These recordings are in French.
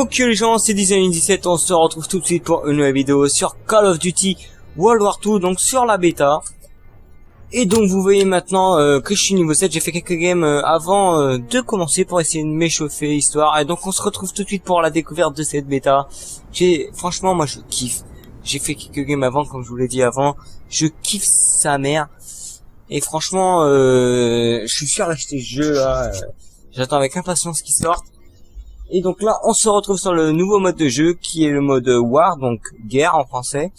Donc les gens, c'est Design17, on se retrouve tout de suite pour une nouvelle vidéo sur Call of Duty World War 2, donc sur la bêta. Et donc vous voyez maintenant que je suis niveau 7, j'ai fait quelques games avant de commencer pour essayer de m'échauffer histoire. Et donc on se retrouve tout de suite pour la découverte de cette bêta. Franchement moi je kiffe. J'ai fait quelques games avant, comme je vous l'ai dit avant. Je kiffe sa mère. Et franchement je suis sûr d'acheter ce jeu là. J'attends avec impatience qu'il sorte. Et donc là, on se retrouve sur le nouveau mode de jeu qui est le mode War, donc guerre en français.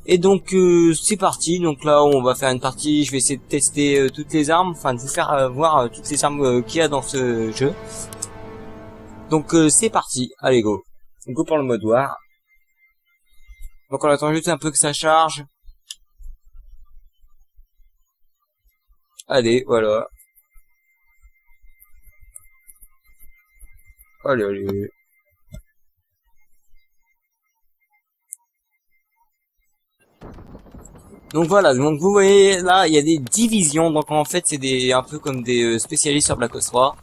Et donc c'est parti. Donc là, on va faire une partie. Je vais essayer de tester toutes les armes, enfin de vous faire voir toutes les armes qu'il y a dans ce jeu. Donc c'est parti. Allez go. Go pour le mode War. Donc on attend juste un peu que ça charge. Allez, voilà. Allez, allez. Donc voilà, donc vous voyez là, il y a des divisions. Donc en fait, c'est un peu comme des spécialistes sur Black Ops 3.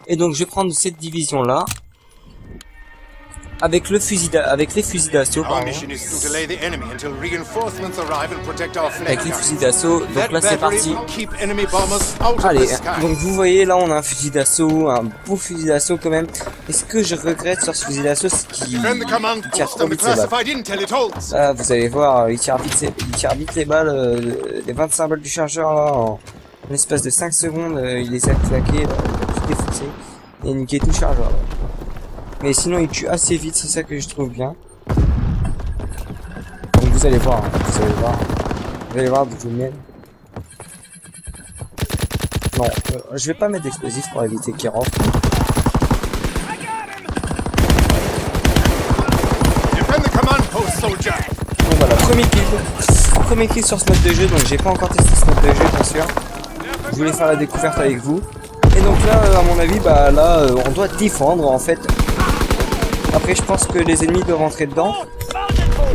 Et donc je vais prendre cette division là. Avec les fusils d'assaut, pardon. Avec les fusils d'assaut, donc là c'est parti. Allez, donc vous voyez là on a un fusil d'assaut, un beau fusil d'assaut quand même. Et ce que je regrette sur ce fusil d'assaut, c'est qu'il tire trop vite ses balles. Là vous allez voir, il tire vite les balles, les 25 balles du chargeur là, en l'espace de 5 secondes, il les a claqués, tout défoncé. Et niqué tout le chargeur là. Mais sinon il tue assez vite, c'est ça que je trouve bien. Donc vous allez voir, vous allez voir d'où je vous mène. Non, je vais pas mettre d'explosifs pour éviter qu'il rentre. Donc voilà, premier kill sur ce mode de jeu, donc j'ai pas encore testé ce mode de jeu bien sûr. Je voulais faire la découverte avec vous. Et donc là, à mon avis, bah là, on doit défendre en fait. Après je pense que les ennemis doivent rentrer dedans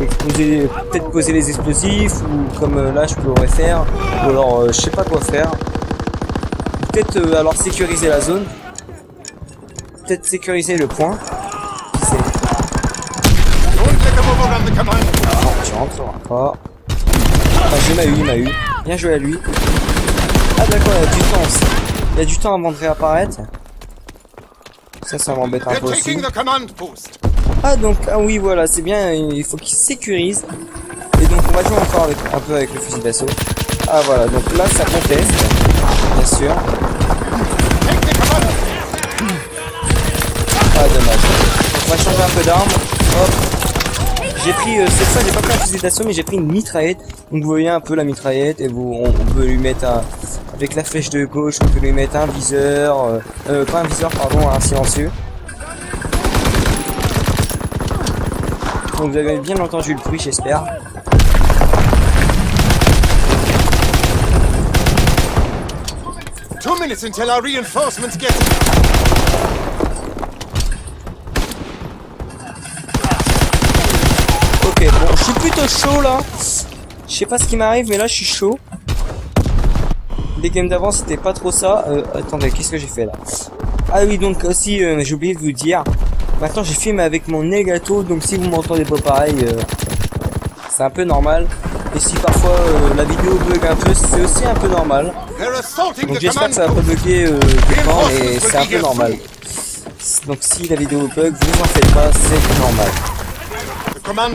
et peut-être poser les explosifs ou comme là je pourrais faire, ou alors je sais pas quoi faire. Peut-être alors sécuriser la zone, peut-être sécuriser le point. Qui sait? Non, tu rentreras pas. Enfin, il m'a eu. Bien joué à lui. Ah d'accord, il y a du temps aussi. Il y a du temps avant de réapparaître. Ça m'embête un peu aussi. Ah donc, ah oui voilà, c'est bien, il faut qu'il sécurise. Et donc on va jouer encore un peu avec le fusil d'assaut. Ah voilà, donc là ça conteste, bien sûr. Ah dommage. On va changer un peu d'arme. Hop. J'ai pris, cette fois j'ai pas pris un fusil d'assaut mais j'ai pris une mitraillette. Donc vous voyez un peu la mitraillette et on peut lui mettre avec la flèche de gauche, on peut lui mettre un viseur, pas un viseur pardon, un silencieux. Donc vous avez bien entendu le bruit j'espère. Ok, bon je suis plutôt chaud là. Je sais pas ce qui m'arrive mais là je suis chaud. Les games d'avant c'était pas trop ça. Attendez, qu'est-ce que j'ai fait là? Ah oui, donc aussi j'ai oublié de vous dire. Maintenant j'ai filmé avec mon Elgato, donc si vous m'entendez pas pareil, c'est un peu normal. Et si parfois la vidéo bug un peu, c'est aussi un peu normal. Donc j'espère que ça va pas bugger devant, mais c'est un peu normal. Donc si la vidéo bug, vous en faites pas, c'est normal. Donc là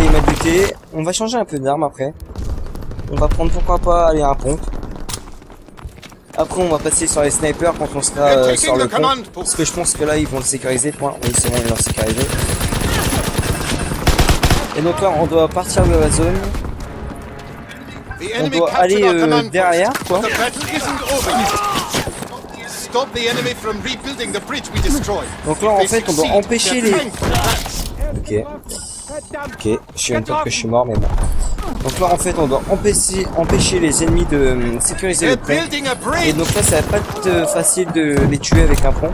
il m'a buté. On va changer un peu d'arme après. On va prendre pourquoi pas aller à un pompe. Après on va passer sur les snipers quand on sera sur le pont. Parce que je pense que là ils vont le sécuriser. Point. Oui c'est bon, ils l'ont sécurisé. Et donc là on doit partir de la zone. On doit aller derrière quoi. Donc là en fait on doit empêcher les... Ok, je suis même pas que je suis mort mais bon. Donc là en fait on doit empêcher les ennemis de sécuriser le pont. Et donc là ça va pas être facile de les tuer avec un pont.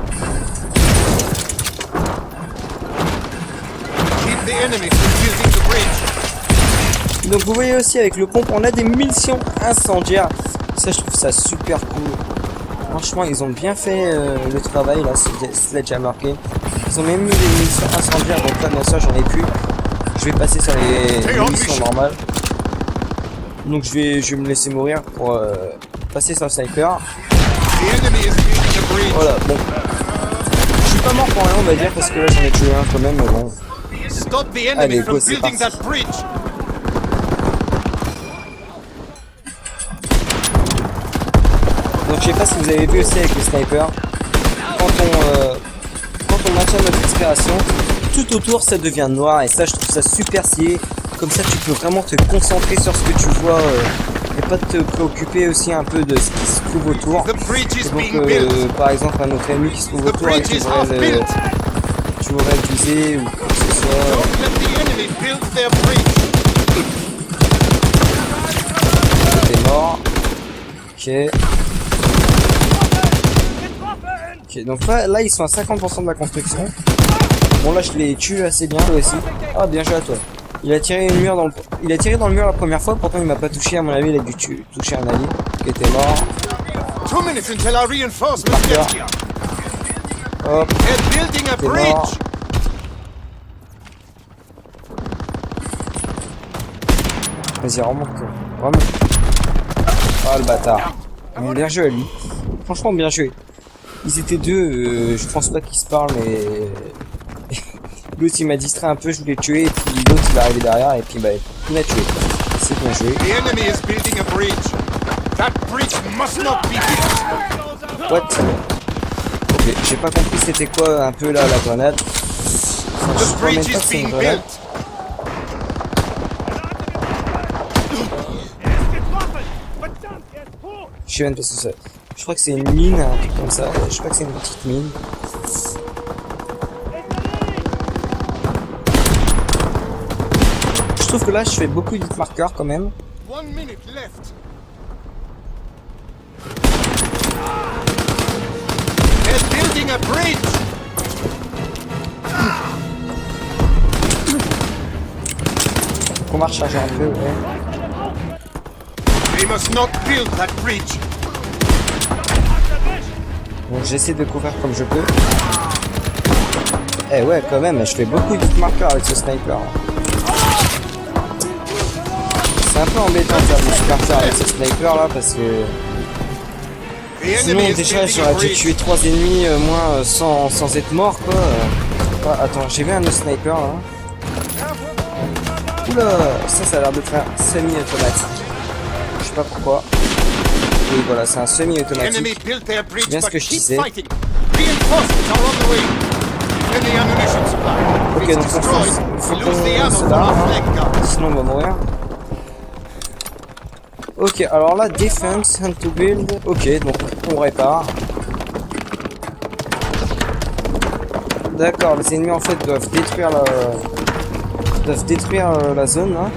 Donc vous voyez aussi avec le pont on a des munitions incendiaires. Ça je trouve ça super cool. Franchement, ils ont bien fait le travail là, Sledgehammer Game. Ils ont même mis des munitions incendiaires, donc là, bien sûr, j'en ai plus. Je vais passer sur les munitions normales. Donc je vais me laisser mourir pour passer sur le sniper. Voilà, bon. Je suis pas mort pour rien, on va dire, parce que là j'en ai tué un quand même, mais bon. Allez, go, c'est parti. Donc je sais pas si vous avez vu aussi avec le sniper, quand on maintient notre expiration, tout autour ça devient noir et ça je trouve ça super stylé. Comme ça tu peux vraiment te concentrer sur ce que tu vois et pas te préoccuper aussi un peu de ce qui se trouve autour. Et donc par exemple un autre ennemi qui se trouve autour et tu voudrais viser ou quoi que ce soit. T'es mort. Ok. Ok, donc là ils sont à 50% de la construction. Bon là je les tue assez bien toi aussi. Ah bien joué à toi. Il a tiré dans le mur la première fois, pourtant il m'a pas touché, à mon avis il a dû toucher un allié qui était mort. Hop, t'es mort. Vas-y remonte, remonte. Ah le bâtard. Bien joué à lui. Franchement bien joué. Ils étaient deux, je pense pas qu'ils se parlent, mais l'autre il m'a distrait un peu, je voulais tuer, et puis l'autre il est arrivé derrière, et puis bah il m'a tué. C'est bien joué. What? Ok, j'ai pas compris c'était quoi un peu là la grenade. Je sais même pas si c'est une grenade. Je sais même pas ce que c'est. Je crois que c'est une mine, un truc comme ça. Je crois que c'est une petite mine. Je trouve que là, je fais beaucoup de marqueurs quand même. On va recharger un peu, ouais. Bon, j'essaie de couvrir comme je peux. Eh ouais, quand même, je fais beaucoup de marqueurs avec ce sniper. C'est un peu embêtant de faire du super tir avec ce sniper là parce que sinon déjà j'aurais dû tuer 3 ennemis moins sans être mort quoi. Ah, attends, j'ai vu un autre sniper là. Oula, ça a l'air d'être un semi-automatique. Je sais pas pourquoi. Oui voilà, c'est un semi-automatique. C'est bien ce que je disais. Ok, donc faut qu'on se barre, sinon on va mourir. Ok, alors là, defense, hunt to build. Ok, donc on répare. D'accord, les ennemis en fait doivent détruire la zone là.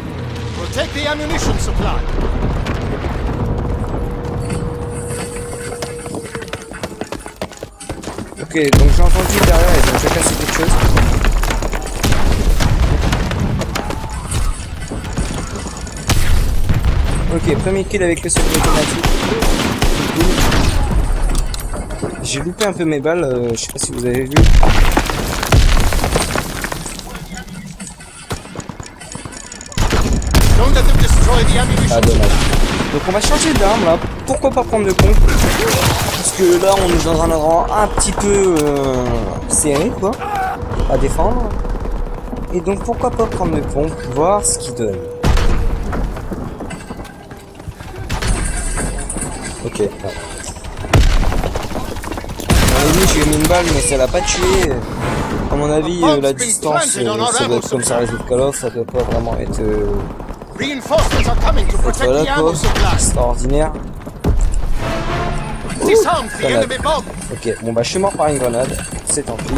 Ok, donc j'ai entendu derrière, ils ont déjà cassé quelque chose. Ok, premier kill avec le semi-automatique. J'ai loupé un peu mes balles, je sais pas si vous avez vu. Ah dommage. Donc on va changer d'arme là, pourquoi pas prendre le pompe? Parce que là on est dans un rang un petit peu serré quoi, à défendre. Et donc pourquoi pas prendre le pompe, voir ce qu'il donne. Ok. Ouais. J'ai mis une balle mais ça l'a pas tué. À mon avis la distance ça doit être comme ça résout Call of, ça doit pas vraiment être là quoi. Extraordinaire. Ok, bon bah je suis mort par une grenade, c'est tant pis.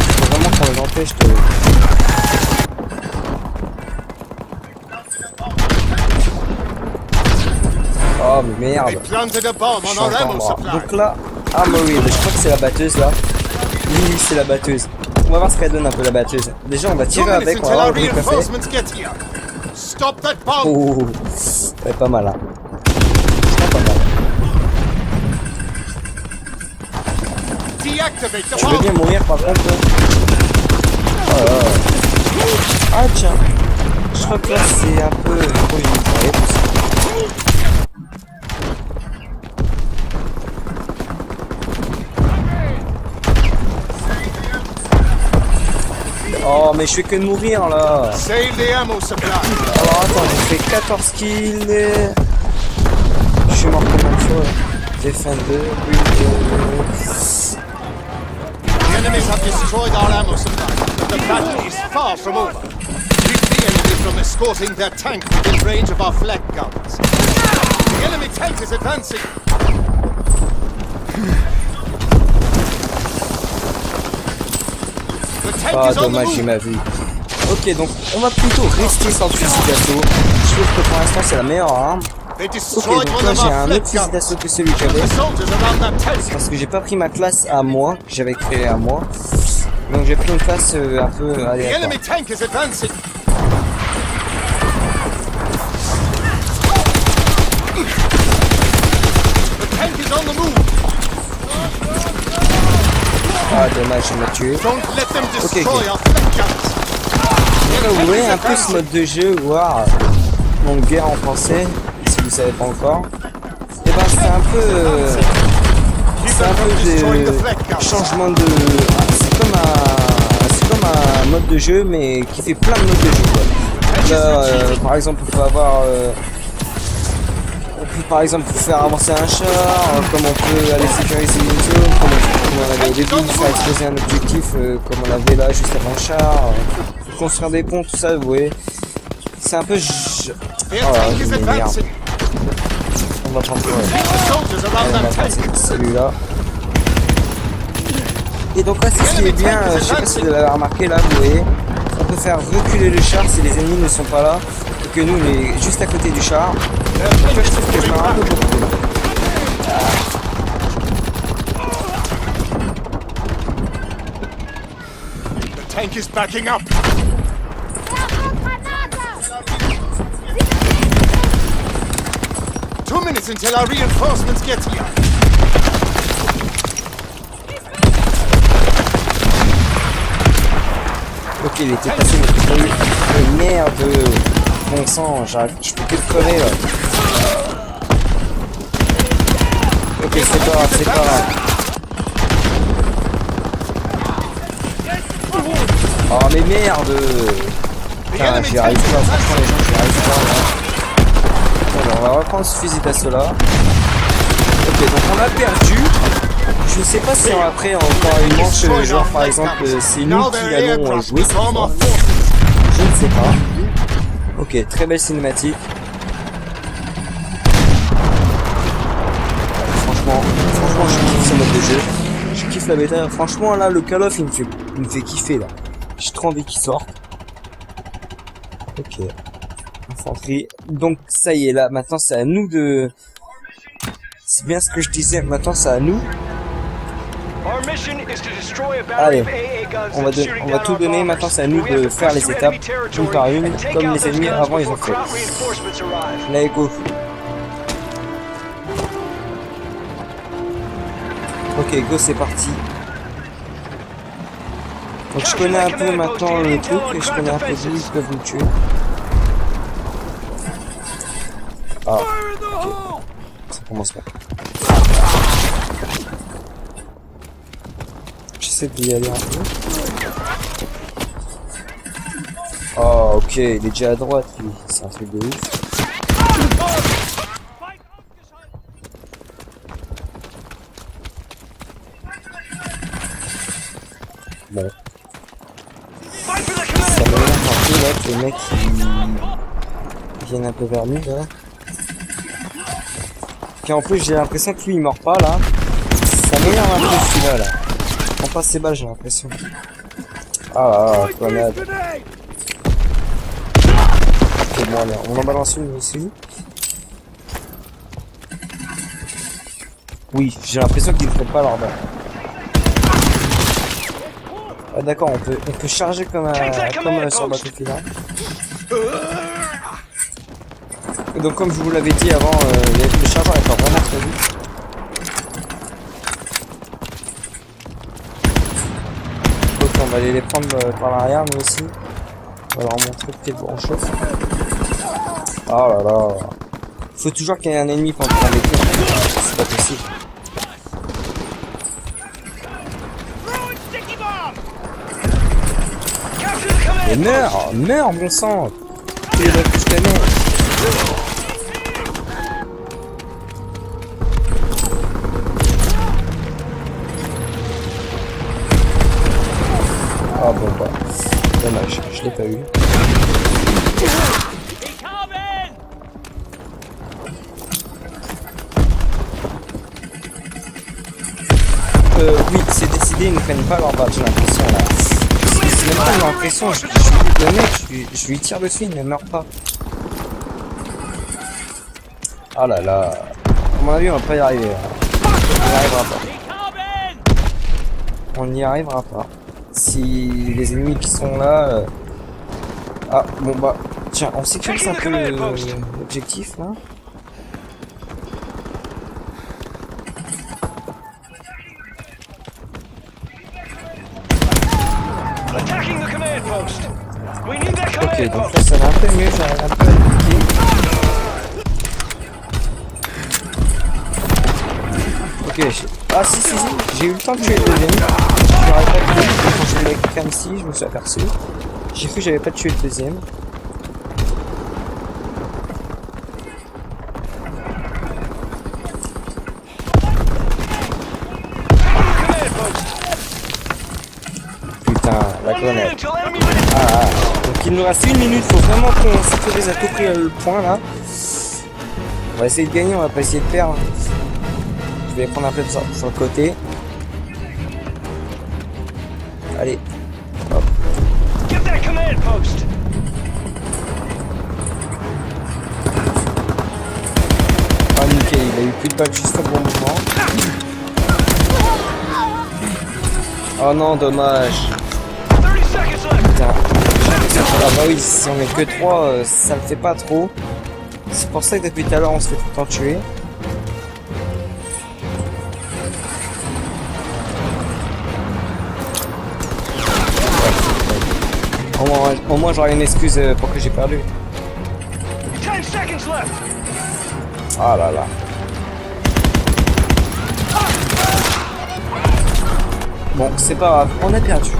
Faut vraiment qu'on les empêche de... Oh mais merde. Donc là, Armory, je crois que c'est la batteuse là. Oui, c'est la batteuse. On va voir ce qu'elle donne un peu la batteuse. Déjà on va tirer avec, on va voir le bruit qu'elle fait. Oh, elle est pas mal hein. Pas mal. deactivate the Je veux bomb. bien mourir par contre. Oh là là. Ah tiens. Je crois que là c'est un peu trop limité tout ça. Oh mais je fais que de mourir là. Save the ammo supply. Alors attends, j'ai fait 14 kills. Je suis mort combien de fois? Defender, The enemies have destroyed our ammo supply. The battle is far from over. Keep the enemy from escorting their tank within range of our flak guns. The enemy tank is advancing. The tank Ah is on the dommage, j'ai move. ma vue. Ok, donc on va plutôt rester sans fusil d'assaut. Je trouve que pour l'instant c'est la meilleure arme. They Ok, destroyed donc one là of j'ai our un flak autre fusil guns. d'assaut que celui que j'avais. The soldiers around that tank. Parce que j'ai pas pris ma classe à moi, que j'avais créé à moi. Donc j'ai pris une classe un peu The aléatoire. enemy tank is advancing. The tank is on the move. Ah dommage, il m'a tué. Don't let them destroy okay. our flak guns. Vous voyez un peu ce mode de jeu, waouh. Donc guerre en français, si vous savez pas encore. Et ben c'est un peu de changement de. C'est comme un mode de jeu mais qui fait plein de modes de jeu. Quoi. Là, par exemple, on peut avoir. On peut par exemple faire avancer un char, comme on peut aller sécuriser une zone, comme on avait au début, faire exploser un objectif, comme on avait là juste avant le char, construire des ponts, tout ça, vous voyez. C'est un peu. Oh là, je m'énerve. On va prendre on va passer celui-là. Et donc là, c'est ce qui est bien, je sais pas si vous l'avez remarqué là, vous voyez. On peut faire reculer le char si les ennemis ne sont pas là, et que nous, on est juste à côté du char. Donc là, je trouve que je meurs un peu beaucoup. The tank is backing up. Minutes until our reinforcements get here. Ok, il était passé, mais merde, bon sang, j'arrive, je peux que te crever là. Ok, c'est pas grave, c'est pas grave. Oh mais merde. Putain, j'y arrive pas, franchement les gens, j'y arrive pas là. Alors, on va reprendre ce fusil d'assaut là. Ok, donc on a perdu. Je ne sais pas si après encore une manche, genre par exemple, c'est nous qui allons jouer cette fois. Je ne sais pas. Ok, très belle cinématique. Franchement, je kiffe ce mode de jeu. Je kiffe la bêta. Franchement, là, le Call of, il me fait kiffer là. J'ai trop envie qu'il sorte. Ok. Infanterie. Donc ça y est là, maintenant c'est à nous de... C'est bien ce que je disais, maintenant c'est à nous. Allez, on va tout donner, maintenant c'est à nous de faire les étapes, une par une, comme les ennemis avant ils ont fait. Allez, go. Ok, go, c'est parti. Donc je connais un peu maintenant le truc, et je connais un peu d'où ils peuvent me tuer. Ah, ok. Ça commence pas. J'essaie d'y aller un peu. Oh, ok, il est déjà à droite, lui. C'est un truc de ouf. Bon. Ça m'énerve un peu, là, que les mecs, ils viennent un peu vers nous, là. Puis en plus j'ai l'impression que lui il meurt pas là. Ça m'énerve un peu celui-là là. On passe ses balles j'ai l'impression. Ah grenade. Ok bon allez, on en balance une aussi. Oui, j'ai l'impression qu'ils ne font pas leur balle. Ah d'accord, on peut charger comme sur Battlefield 1. Et donc comme je vous l'avais dit avant, le chargeur est pas vraiment très vite. on va aller les prendre par l'arrière, nous aussi. On va leur montrer peut-être on chauffe. Oh là là. Faut toujours qu'il y ait un ennemi pour me embêter. C'est pas possible. Mais meurs, bon sang. Tu les que je connais. Ah bon bah, dommage, je l'ai pas eu. Oui, c'est décidé, ils ne prennent pas leur balle, j'ai l'impression là. C'est même pas j'ai l'impression, le mec, je lui tire dessus, il ne meurt pas. Oh là là, à mon avis on va pas y arriver. On n'y arrivera pas. On n'y arrivera pas. Si les ennemis qui sont là... Ah bon bah, tiens, on sécurise un peu l'objectif là. Ok, donc là ça va un peu mieux, j'arrive un peu à cliquer. Ok, ah si, j'ai eu le temps de tuer le deuxième. Je l'aurais pas tué, quand j'ai vu la cam ici, je me suis aperçu. J'ai cru que j'avais pas tué le deuxième. Putain, la grenade. Ah, donc il nous reste 1 minute, faut vraiment qu'on sécurise à tout prix le point là. On va essayer de gagner, on va pas essayer de perdre. Je vais prendre un peu sur le côté. Allez. Hop. Ah nickel, il a eu plus de balles juste au bon moment. Oh non, dommage. Putain. Ah bah oui, si on est que 3, ça le fait pas trop. C'est pour ça que depuis tout à l'heure on se fait tout le temps tuer. Au moins j'aurai une excuse pour que j'ai perdu. Ah là là. Bon, c'est pas grave, on a perdu.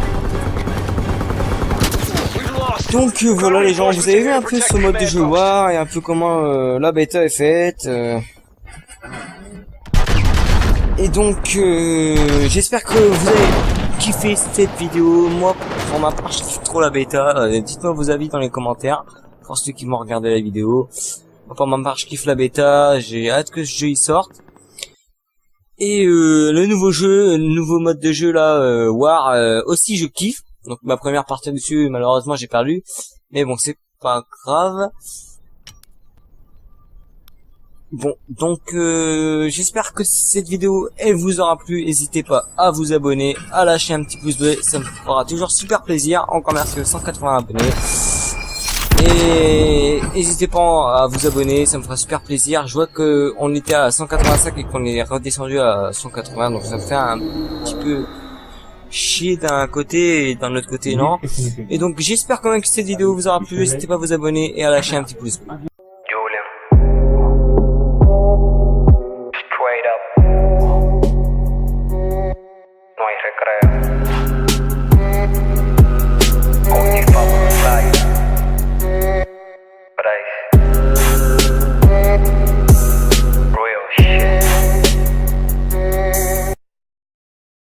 Donc voilà les gens, vous avez vu un peu ce mode de jeu War et un peu comment la bêta est faite. Et donc j'espère que vous avez kiffé cette vidéo. Moi pour ma part je kiffe trop la bêta. Dites-moi vos avis dans les commentaires pour ceux qui m'ont regardé la vidéo. Moi pour ma part je kiffe la bêta, j'ai hâte que ce jeu y sorte. Et le nouveau mode de jeu là, War, aussi je kiffe. Donc ma première partie dessus, malheureusement j'ai perdu. Mais bon, c'est pas grave. Bon, donc j'espère que cette vidéo elle vous aura plu. N'hésitez pas à vous abonner, à lâcher un petit pouce bleu, ça me fera toujours super plaisir. Encore merci aux 180 abonnés. Et n'hésitez pas à vous abonner, ça me fera super plaisir. Je vois que on était à 185 et qu'on est redescendu à 180, donc ça me fait un petit peu chier d'un côté et d'un autre côté non. Et donc j'espère quand même que cette vidéo vous aura plu. N'hésitez pas à vous abonner et à lâcher un petit pouce bleu.